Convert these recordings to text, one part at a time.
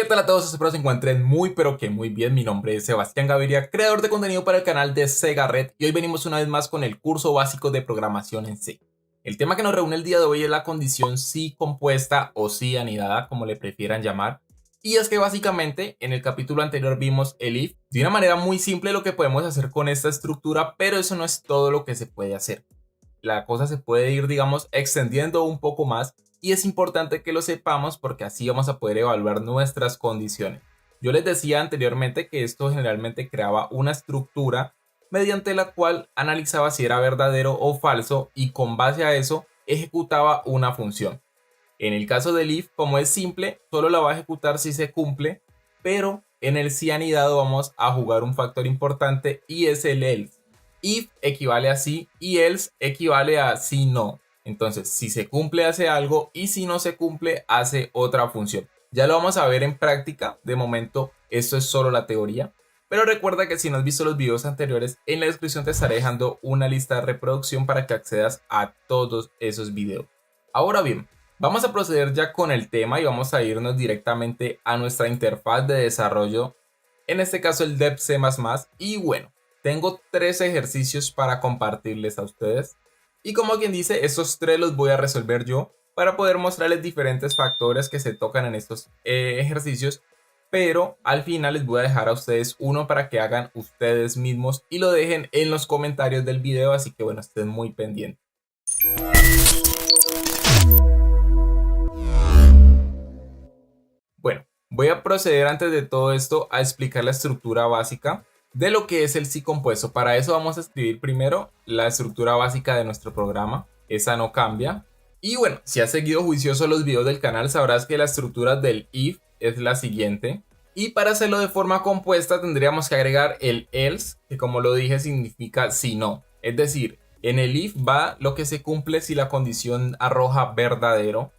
¿Qué tal a todos? Espero se encuentren muy pero que muy bien. Mi nombre es Sebastián Gaviria, creador de contenido para el canal de Sega Red, y hoy venimos una vez más con el curso básico de programación en C. El tema que nos reúne el día de hoy es la condición si compuesta o si anidada, como le prefieran llamar. Y es que básicamente en el capítulo anterior vimos el if de una manera muy simple lo que podemos hacer con esta estructura, pero eso no es todo lo que se puede hacer. La cosa se puede ir, digamos, extendiendo un poco más. Y es importante que lo sepamos porque así vamos a poder evaluar nuestras condiciones. Yo les decía anteriormente que esto generalmente creaba una estructura mediante la cual analizaba si era verdadero o falso y con base a eso ejecutaba una función. En el caso del if, como es simple, solo la va a ejecutar si se cumple, pero en el si anidado vamos a jugar un factor importante y es el else. If equivale a sí y else equivale a si no. Entonces, si se cumple hace algo y si no se cumple hace otra función. Ya lo vamos a ver en práctica. De momento, esto es solo la teoría. Pero recuerda que si no has visto los videos anteriores, en la descripción te estaré dejando una lista de reproducción para que accedas a todos esos videos. Ahora bien, vamos a proceder ya con el tema y vamos a irnos directamente a nuestra interfaz de desarrollo. En este caso el dev C++. Y bueno, tengo 3 ejercicios para compartirles a ustedes. Y como quien dice, estos 3 los voy a resolver yo para poder mostrarles diferentes factores que se tocan en estos ejercicios. Pero al final les voy a dejar a ustedes uno para que hagan ustedes mismos y lo dejen en los comentarios del video. Así que bueno, estén muy pendientes. Bueno, voy a proceder antes de todo esto a explicar la estructura básica de lo que es el si compuesto. Para eso vamos a escribir primero la estructura básica de nuestro programa. Esa no cambia. Y bueno, si has seguido juicioso los videos del canal, sabrás que la estructura del if es la siguiente. Y para hacerlo de forma compuesta tendríamos que agregar el else, que como lo dije significa si no. Es decir, en el if va lo que se cumple si la condición arroja verdadero.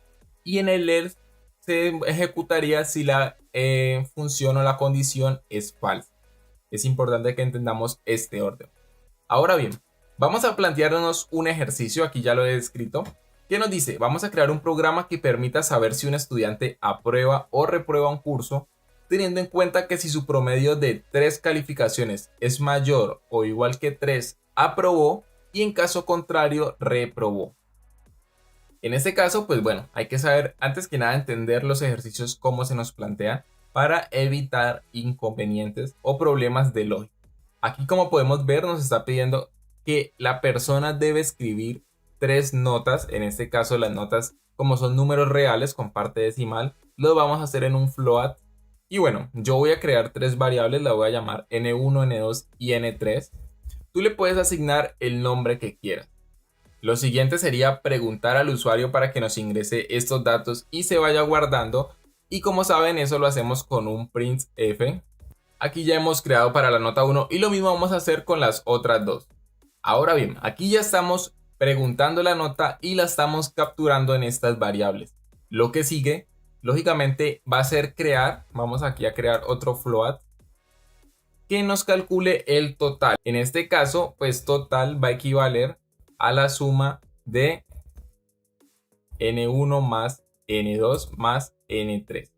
Y en el else se ejecutaría si la función o la condición es falsa. Es importante que entendamos este orden. Ahora bien, vamos a plantearnos un ejercicio, aquí ya lo he escrito, que nos dice, vamos a crear un programa que permita saber si un estudiante aprueba o reprueba un curso, teniendo en cuenta que si su promedio de 3 calificaciones es mayor o igual que 3, aprobó, y en caso contrario, reprobó. En este caso, pues bueno, hay que saber antes que nada entender los ejercicios cómo se nos plantean para evitar inconvenientes o problemas de lógica. Aquí, como podemos ver, nos está pidiendo que la persona debe escribir 3 notas. En este caso, las notas, como son números reales con parte decimal, lo vamos a hacer en un float. Y bueno, yo voy a crear 3 variables, la voy a llamar n1, n2 y n3. Tú le puedes asignar el nombre que quieras. Lo siguiente sería preguntar al usuario para que nos ingrese estos datos y se vaya guardando. Y como saben, eso lo hacemos con un printf. Aquí ya hemos creado para la nota 1 y lo mismo vamos a hacer con las otras 2. Ahora bien, aquí ya estamos preguntando la nota y la estamos capturando en estas variables. Lo que sigue, lógicamente, va a ser crear, vamos aquí a crear otro float que nos calcule el total. En este caso, pues total va a equivaler a la suma de n1 más n2 más n3.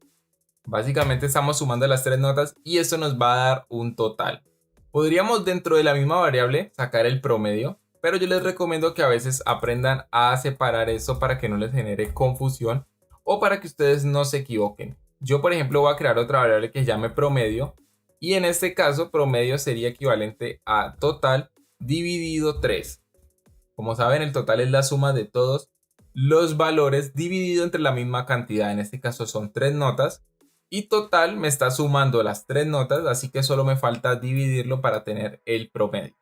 Básicamente estamos sumando las 3 notas y esto nos va a dar un total. Podríamos dentro de la misma variable sacar el promedio, pero yo les recomiendo que a veces aprendan a separar eso para que no les genere confusión o para que ustedes no se equivoquen. Yo, por ejemplo, voy a crear otra variable que se llame promedio y en este caso promedio sería equivalente a total dividido 3. Como saben, el total es la suma de todos los valores dividido entre la misma cantidad. En este caso son 3 notas. Y total me está sumando las 3 notas, así que solo me falta dividirlo para tener el promedio.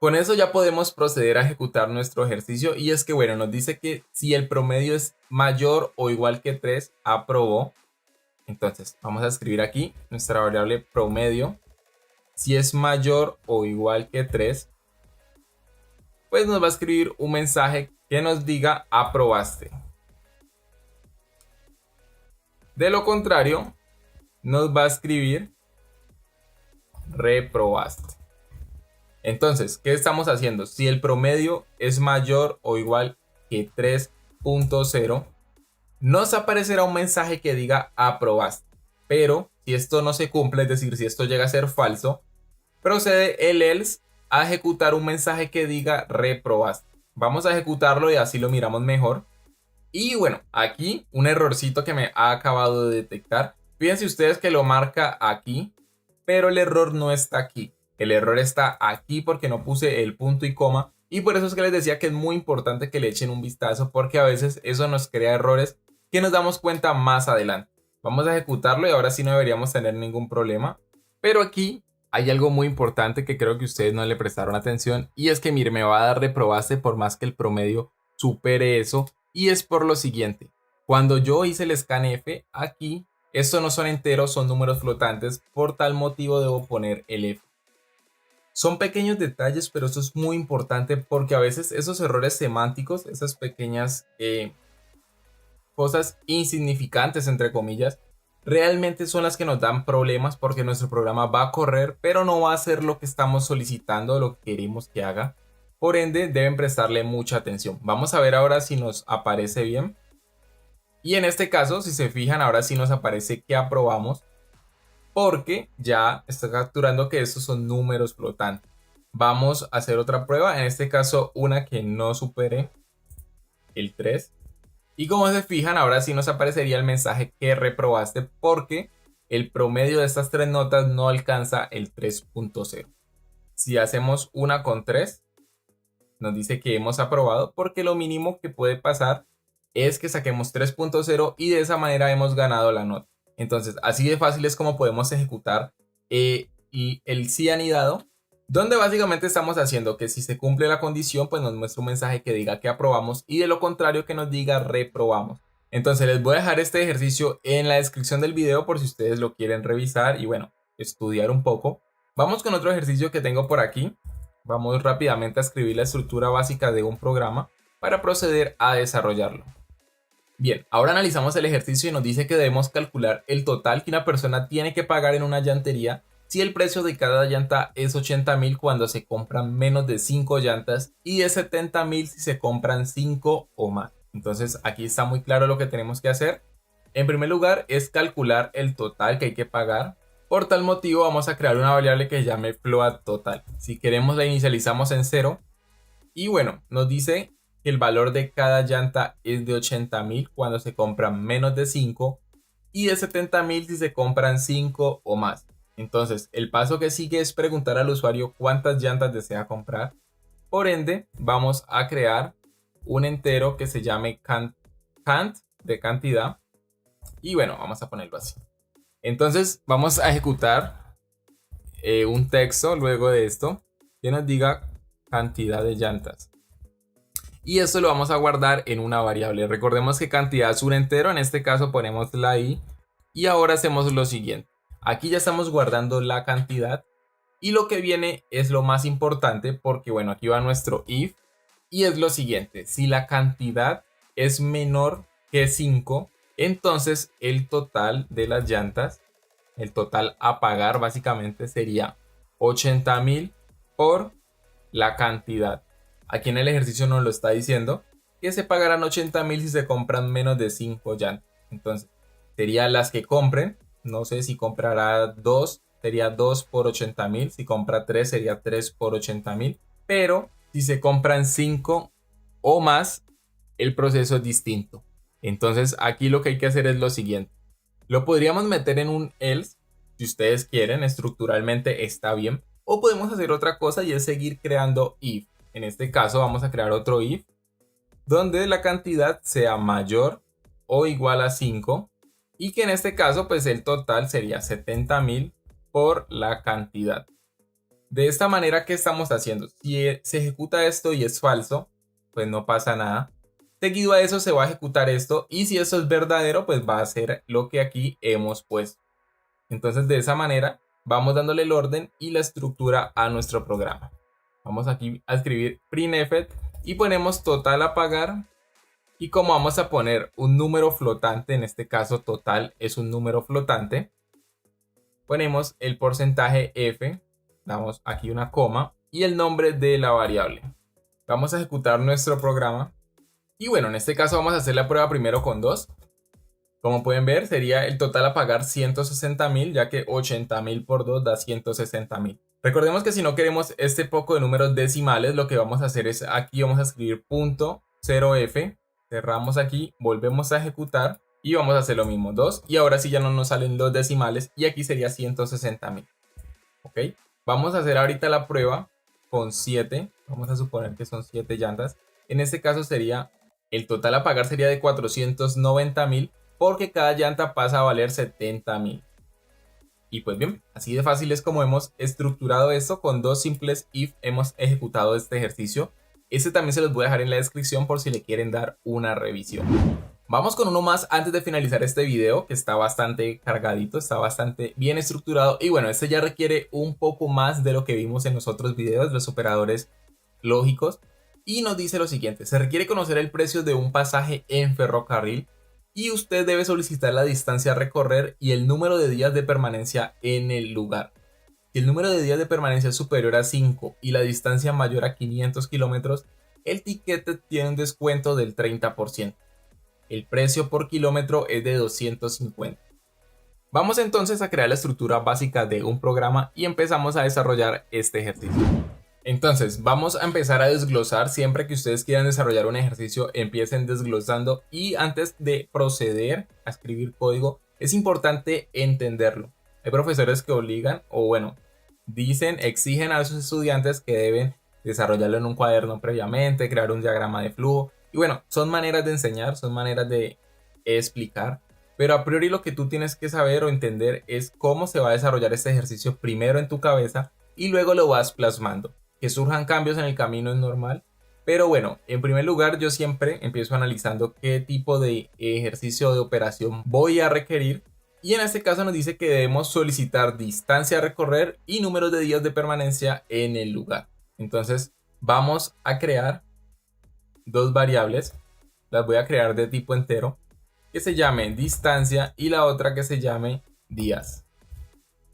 Con eso ya podemos proceder a ejecutar nuestro ejercicio. Y es que bueno, nos dice que si el promedio es mayor o igual que 3, aprobó. Entonces vamos a escribir aquí nuestra variable promedio. Si es mayor o igual que 3, pues nos va a escribir un mensaje que nos diga aprobaste. De lo contrario, nos va a escribir reprobaste. Entonces, ¿qué estamos haciendo? Si el promedio es mayor o igual que 3.0, nos aparecerá un mensaje que diga aprobaste. Pero si esto no se cumple, es decir, si esto llega a ser falso, procede el else a ejecutar un mensaje que diga reprobaste. Vamos a ejecutarlo y así lo miramos mejor. Y bueno, aquí un errorcito que me ha acabado de detectar. Fíjense ustedes que lo marca aquí, pero el error no está aquí. El error está aquí porque no puse el punto y coma. Y por eso es que les decía que es muy importante que le echen un vistazo, porque a veces eso nos crea errores que nos damos cuenta más adelante. Vamos a ejecutarlo y ahora sí no deberíamos tener ningún problema. Pero aquí hay algo muy importante que creo que ustedes no le prestaron atención, y es que mire, me va a dar reprobaste por más que el promedio supere eso. Y es por lo siguiente: cuando yo hice el scanf aquí, estos no son enteros, son números flotantes, por tal motivo debo poner el F. Son pequeños detalles, pero esto es muy importante porque a veces esos errores semánticos, esas pequeñas cosas insignificantes entre comillas, realmente son las que nos dan problemas, porque nuestro programa va a correr, pero no va a hacer lo que estamos solicitando, lo que queremos que haga. Por ende, deben prestarle mucha atención. Vamos a ver ahora si nos aparece bien. Y en este caso, si se fijan, ahora sí nos aparece que aprobamos, porque ya está capturando que estos son números flotantes. Vamos a hacer otra prueba, en este caso una que no supere el 3. Y como se fijan, ahora sí nos aparecería el mensaje que reprobaste, porque el promedio de estas tres notas no alcanza el 3.0. Si hacemos una con 3, nos dice que hemos aprobado, porque lo mínimo que puede pasar es que saquemos 3.0 y de esa manera hemos ganado la nota. Entonces, así de fácil es como podemos ejecutar el si anidado, donde básicamente estamos haciendo que si se cumple la condición, pues nos muestra un mensaje que diga que aprobamos, y de lo contrario que nos diga reprobamos. Entonces les voy a dejar este ejercicio en la descripción del video por si ustedes lo quieren revisar y bueno, estudiar un poco. Vamos con otro ejercicio que tengo por aquí. Vamos rápidamente a escribir la estructura básica de un programa para proceder a desarrollarlo. Bien, ahora analizamos el ejercicio y nos dice que debemos calcular el total que una persona tiene que pagar en una llantería si el precio de cada llanta es 80.000 cuando se compran menos de 5 llantas y de 70.000 si se compran 5 o más. Entonces aquí está muy claro lo que tenemos que hacer. En primer lugar es calcular el total que hay que pagar. Por tal motivo vamos a crear una variable que se llame float total. Si queremos la inicializamos en 0 y bueno, nos dice que el valor de cada llanta es de 80.000 cuando se compran menos de 5 y de 70.000 si se compran 5 o más. Entonces el paso que sigue es preguntar al usuario cuántas llantas desea comprar. Por ende vamos a crear un entero que se llame cant de cantidad y bueno, vamos a ponerlo así. Entonces vamos a ejecutar un texto luego de esto que nos diga cantidad de llantas. Y esto lo vamos a guardar en una variable. Recordemos que cantidad es un entero, en este caso ponemos la i. Y ahora hacemos lo siguiente. Aquí ya estamos guardando la cantidad. Y lo que viene es lo más importante, porque bueno, aquí va nuestro if. Y es lo siguiente: si la cantidad es menor que 5, entonces el total de las llantas, el total a pagar básicamente sería 80.000 por la cantidad. Aquí en el ejercicio nos lo está diciendo que se pagarán 80.000 si se compran menos de 5 llantas. Entonces serían las que compren. No sé, si comprará 2 sería 2 por 80.000. Si compra 3 sería 3 por 80.000. Pero si se compran 5 o más, el proceso es distinto. Entonces aquí lo que hay que hacer es lo siguiente. Lo podríamos meter en un else si ustedes quieren, estructuralmente está bien. O podemos hacer otra cosa y es seguir creando if. En este caso vamos a crear otro if donde la cantidad sea mayor o igual a 5 y que en este caso pues el total sería 70.000 por la cantidad. De esta manera, ¿qué estamos haciendo? Si se ejecuta esto y es falso, pues no pasa nada. Seguido a eso se va a ejecutar esto y si eso es verdadero, pues va a ser lo que aquí hemos puesto. Entonces de esa manera vamos dándole el orden y la estructura a nuestro programa. Vamos aquí a escribir printf y ponemos total a pagar. Y como vamos a poner un número flotante, en este caso total es un número flotante, ponemos el porcentaje f, damos aquí una coma y el nombre de la variable. Vamos a ejecutar nuestro programa. Y bueno, en este caso vamos a hacer la prueba primero con 2. Como pueden ver, sería el total a pagar 160.000, ya que 80.000 por 2 da 160.000. Recordemos que si no queremos este poco de números decimales, lo que vamos a hacer es aquí vamos a escribir .0f, cerramos aquí, volvemos a ejecutar y vamos a hacer lo mismo, 2, y ahora sí ya no nos salen los decimales y aquí sería 160.000. ¿Ok? Vamos a hacer ahorita la prueba con 7, vamos a suponer que son 7 llantas. En este caso sería, el total a pagar sería de 490.000 porque cada llanta pasa a valer 70.000. Y pues bien, así de fácil es como hemos estructurado esto. Con dos simples if hemos ejecutado este ejercicio. Este también se los voy a dejar en la descripción por si le quieren dar una revisión. Vamos con uno más antes de finalizar este video, que está bastante cargadito, está bastante bien estructurado. Y bueno, este ya requiere un poco más de lo que vimos en los otros videos, los operadores lógicos. Y nos dice lo siguiente: se requiere conocer el precio de un pasaje en ferrocarril y usted debe solicitar la distancia a recorrer y el número de días de permanencia en el lugar. Si el número de días de permanencia es superior a 5 y la distancia mayor a 500 kilómetros, el tiquete tiene un descuento del 30%. El precio por kilómetro es de 250. Vamos entonces a crear la estructura básica de un programa y empezamos a desarrollar este ejercicio. Entonces vamos a empezar a desglosar. Siempre que ustedes quieran desarrollar un ejercicio, empiecen desglosando, y antes de proceder a escribir código es importante entenderlo. Hay profesores que obligan, o bueno, exigen a sus estudiantes que deben desarrollarlo en un cuaderno previamente, crear un diagrama de flujo, y bueno, son maneras de enseñar, son maneras de explicar, pero a priori lo que tú tienes que saber o entender es cómo se va a desarrollar este ejercicio primero en tu cabeza y luego lo vas plasmando. Que surjan cambios en el camino es normal, pero bueno, en primer lugar yo siempre empiezo analizando qué tipo de ejercicio de operación voy a requerir, y en este caso nos dice que debemos solicitar distancia a recorrer y números de días de permanencia en el lugar. Entonces vamos a crear dos variables, las voy a crear de tipo entero, que se llame distancia y la otra que se llame días.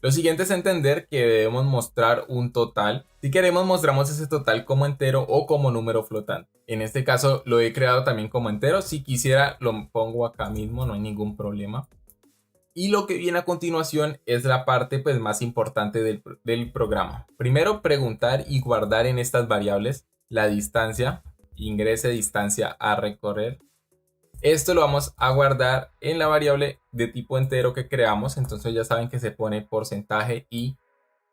Lo siguiente es entender que debemos mostrar un total. Si queremos, mostramos ese total como entero o como número flotante. En este caso lo he creado también como entero. Si quisiera lo pongo acá mismo, no hay ningún problema. Y lo que viene a continuación es la parte pues más importante del programa. Primero, preguntar y guardar en estas variables la distancia. Ingrese distancia a recorrer. Esto lo vamos a guardar en la variable de tipo entero que creamos. Entonces ya saben que se pone porcentaje y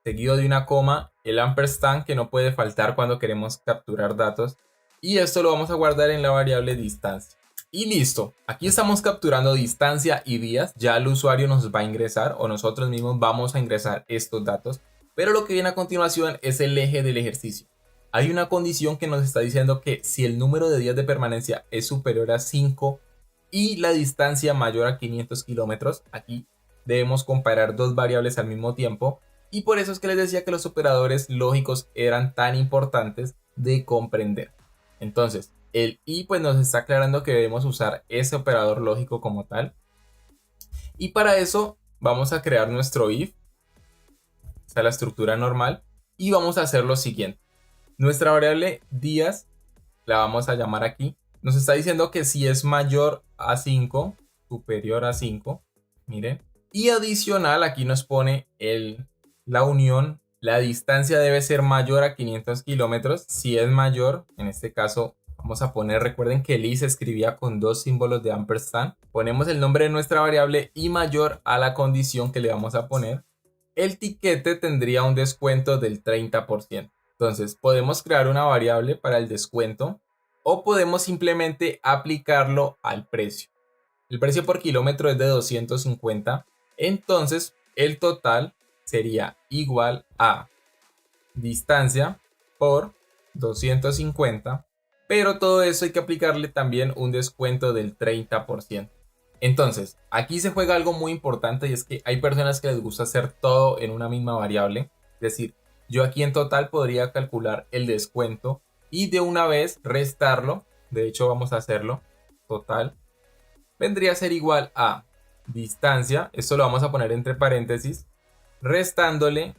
seguido de una coma el ampersand, que no puede faltar cuando queremos capturar datos. Y esto lo vamos a guardar en la variable distancia. Y listo, aquí estamos capturando distancia y días. Ya el usuario nos va a ingresar, o nosotros mismos vamos a ingresar estos datos. Pero lo que viene a continuación es el eje del ejercicio. Hay una condición que nos está diciendo que si el número de días de permanencia es superior a 5 y la distancia mayor a 500 kilómetros, aquí debemos comparar dos variables al mismo tiempo, y por eso es que les decía que los operadores lógicos eran tan importantes de comprender. Entonces el y pues nos está aclarando que debemos usar ese operador lógico como tal, y para eso vamos a crear nuestro if, esta es la estructura normal, y vamos a hacer lo siguiente. Nuestra variable días la vamos a llamar aquí. Nos está diciendo que si es mayor a 5, superior a 5, miren. Y adicional aquí nos pone la unión. La distancia debe ser mayor a 500 kilómetros. Si es mayor, en este caso vamos a poner, recuerden que el i se escribía con dos símbolos de ampersand. Ponemos el nombre de nuestra variable y mayor a la condición que le vamos a poner. El tiquete tendría un descuento del 30%. Entonces podemos crear una variable para el descuento o podemos simplemente aplicarlo al precio. El precio por kilómetro es de 250. Entonces el total sería igual a distancia por 250. Pero todo eso hay que aplicarle también un descuento del 30%. Entonces aquí se juega algo muy importante, y es que hay personas que les gusta hacer todo en una misma variable. Es decir, yo aquí en total podría calcular el descuento y de una vez restarlo. De hecho vamos a hacerlo. Total vendría a ser igual a distancia, esto lo vamos a poner entre paréntesis, restándole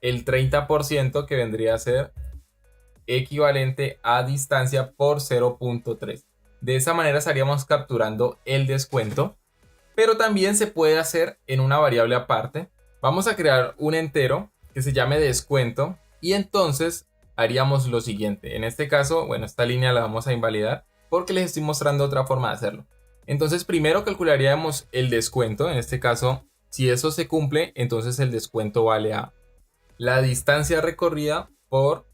el 30%, que vendría a ser equivalente a distancia por 0.3. De esa manera estaríamos capturando el descuento. pero también se puede hacer en una variable aparte. Vamos a crear un entero que se llame descuento y entonces haríamos lo siguiente. En este caso, bueno, esta línea la vamos a invalidar porque les estoy mostrando otra forma de hacerlo. Entonces primero calcularíamos el descuento. En este caso, si eso se cumple, entonces el descuento vale a la distancia recorrida por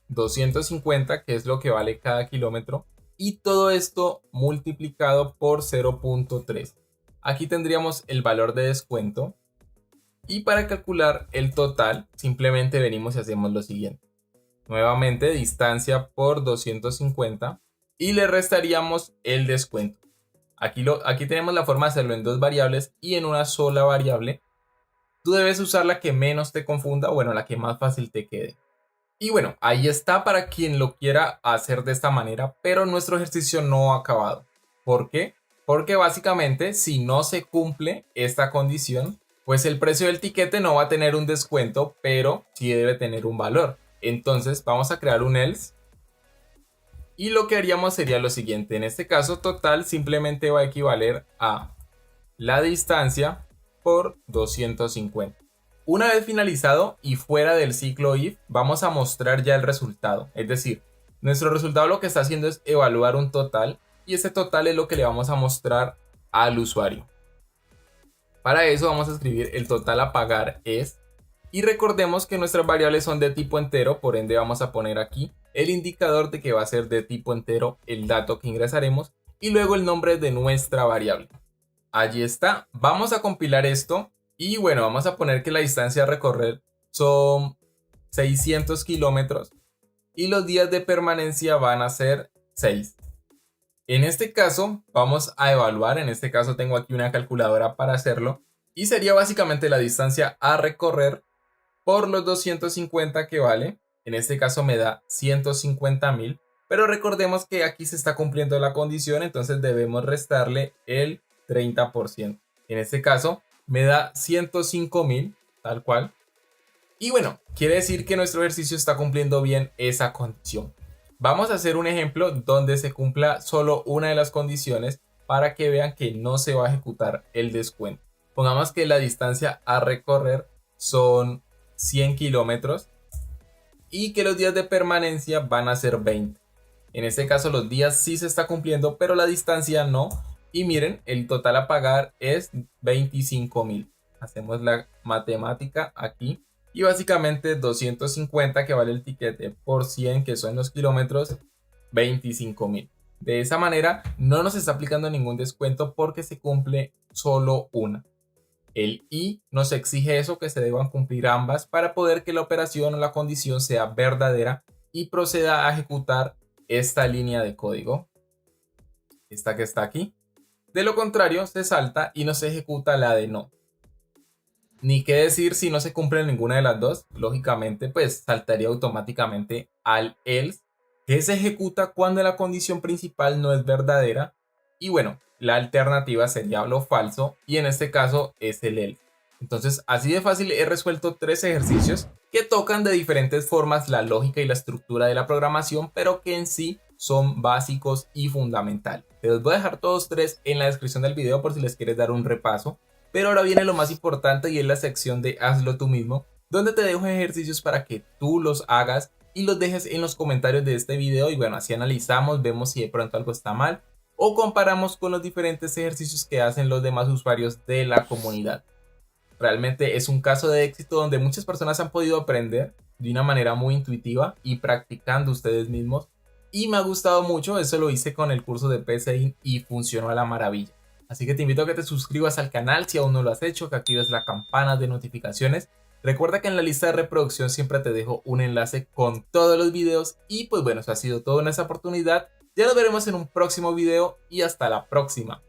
250, que es lo que vale cada kilómetro, y todo esto multiplicado por 0.3. Aquí tendríamos el valor de descuento, y para calcular el total simplemente venimos y hacemos lo siguiente. Nuevamente distancia por 250 y le restaríamos el descuento. Aquí tenemos la forma de hacerlo en dos variables y en una sola variable. Tú debes usar la que menos te confunda, bueno, la que más fácil te quede. Y bueno, ahí está para quien lo quiera hacer de esta manera, pero nuestro ejercicio no ha acabado. ¿Por qué? Porque básicamente si no se cumple esta condición, pues el precio del tiquete no va a tener un descuento, pero sí debe tener un valor. Entonces vamos a crear un else y lo que haríamos sería lo siguiente. En este caso total simplemente va a equivaler a la distancia por 250. Una vez finalizado y fuera del ciclo if, vamos a mostrar ya el resultado. Es decir, nuestro resultado lo que está haciendo es evaluar un total y ese total es lo que le vamos a mostrar al usuario. Para eso vamos a escribir el total a pagar es, y recordemos que nuestras variables son de tipo entero, por ende vamos a poner aquí el indicador de que va a ser de tipo entero el dato que ingresaremos y luego el nombre de nuestra variable. Allí está, vamos a compilar esto. Y bueno, vamos a poner que la distancia a recorrer son 600 kilómetros y los días de permanencia van a ser 6. En este caso vamos a evaluar, en este caso tengo aquí una calculadora para hacerlo y sería básicamente la distancia a recorrer por los 250 que vale. En este caso me da 150.000, pero recordemos que aquí se está cumpliendo la condición, entonces debemos restarle el 30%. En este caso me da 105.000, tal cual. Y bueno, quiere decir que nuestro ejercicio está cumpliendo bien esa condición. Vamos a hacer un ejemplo donde se cumpla solo una de las condiciones para que vean que no se va a ejecutar el descuento. Pongamos que la distancia a recorrer son 100 kilómetros y que los días de permanencia van a ser 20. En este caso los días sí se está cumpliendo, pero la distancia no. Y miren, el total a pagar es 25.000. Hacemos la matemática aquí. Y básicamente 250 que vale el tiquete por 100 que son los kilómetros, 25.000. De esa manera no nos está aplicando ningún descuento porque se cumple solo una. El y nos exige eso, que se deban cumplir ambas para poder que la operación o la condición sea verdadera y proceda a ejecutar esta línea de código. Esta que está aquí. De lo contrario, se salta y no se ejecuta la de no. Ni qué decir si no se cumple ninguna de las dos. Lógicamente, pues saltaría automáticamente al else, que se ejecuta cuando la condición principal no es verdadera. Y bueno, la alternativa sería lo falso y en este caso es el else. Entonces, así de fácil he resuelto 3 ejercicios que tocan de diferentes formas la lógica y la estructura de la programación, pero que en sí son básicos y fundamentales. Te los voy a dejar todos 3 en la descripción del video por si les quieres dar un repaso. Pero ahora viene lo más importante y es la sección de hazlo tú mismo, donde te dejo ejercicios para que tú los hagas y los dejes en los comentarios de este video. Y bueno, así analizamos, vemos si de pronto algo está mal o comparamos con los diferentes ejercicios que hacen los demás usuarios de la comunidad. Realmente es un caso de éxito donde muchas personas han podido aprender de una manera muy intuitiva y practicando ustedes mismos. Y me ha gustado mucho, eso lo hice con el curso de PCInt y funcionó a la maravilla. Así que te invito a que te suscribas al canal si aún no lo has hecho, que actives la campana de notificaciones. Recuerda que en la lista de reproducción siempre te dejo un enlace con todos los videos. Y pues bueno, eso ha sido todo en esta oportunidad. Ya nos veremos en un próximo video y hasta la próxima.